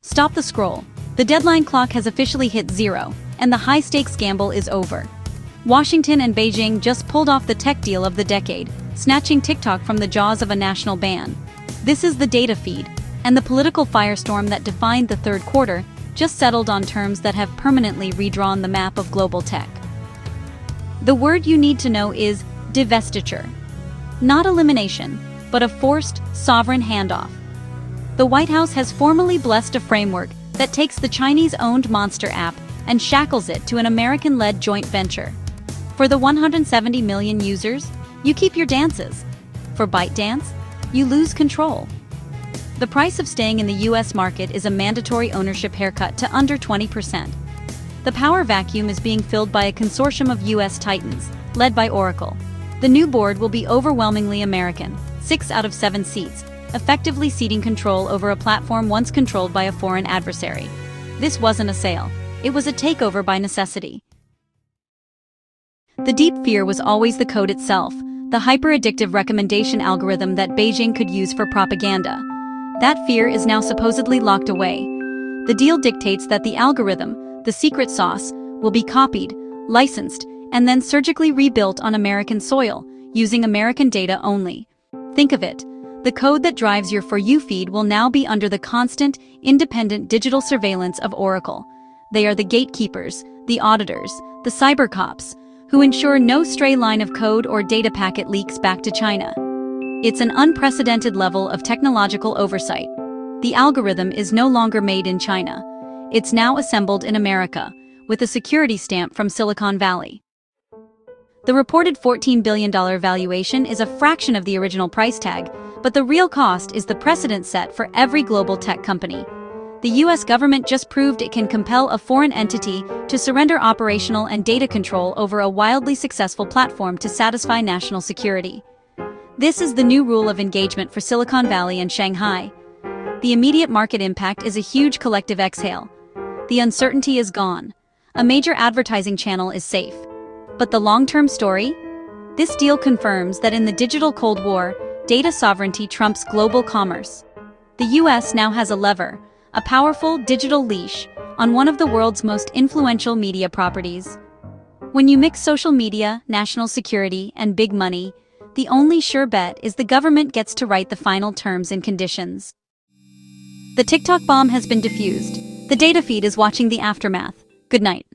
Stop the scroll. The deadline clock has officially hit zero, and the high-stakes gamble is over. Washington and Beijing just pulled off the tech deal of the decade, snatching TikTok from the jaws of a national ban. This is the data feed, and the political firestorm that defined the third quarter just settled on terms that have permanently redrawn the map of global tech. The word you need to know is divestiture. Not elimination, but a forced, sovereign handoff. The White House has formally blessed a framework that takes the Chinese-owned Monster app and shackles it to an American-led joint venture. For the 170 million users, you keep your dances. For ByteDance, you lose control. The price of staying in the US market is a mandatory ownership haircut to under 20%. The power vacuum is being filled by a consortium of US titans, led by Oracle. The new board will be overwhelmingly American, 6 out of 7 seats, effectively ceding control over a platform once controlled by a foreign adversary. This wasn't a sale, it was a takeover by necessity. The deep fear was always the code itself, the hyper-addictive recommendation algorithm that Beijing could use for propaganda. That fear is now supposedly locked away. The deal dictates that the algorithm, the secret sauce, will be copied, licensed, and then surgically rebuilt on American soil, using American data only. Think of it. The code that drives your For You feed will now be under the constant, independent digital surveillance of Oracle. They are the gatekeepers, the auditors, the cyber cops, who ensure no stray line of code or data packet leaks back to China. It's an unprecedented level of technological oversight. The algorithm is no longer made in China. It's now assembled in America, with a security stamp from Silicon Valley. The reported $14 billion valuation is a fraction of the original price tag, but the real cost is the precedent set for every global tech company. The US government just proved it can compel a foreign entity to surrender operational and data control over a wildly successful platform to satisfy national security. This is the new rule of engagement for Silicon Valley and Shanghai. The immediate market impact is a huge collective exhale. The uncertainty is gone. A major advertising channel is safe. But the long-term story? This deal confirms that in the digital Cold War, data sovereignty trumps global commerce. The US now has a lever, a powerful digital leash, on one of the world's most influential media properties. When you mix social media, national security, and big money, the only sure bet is the government gets to write the final terms and conditions. The TikTok bomb has been defused. The data feed is watching the aftermath. Good night.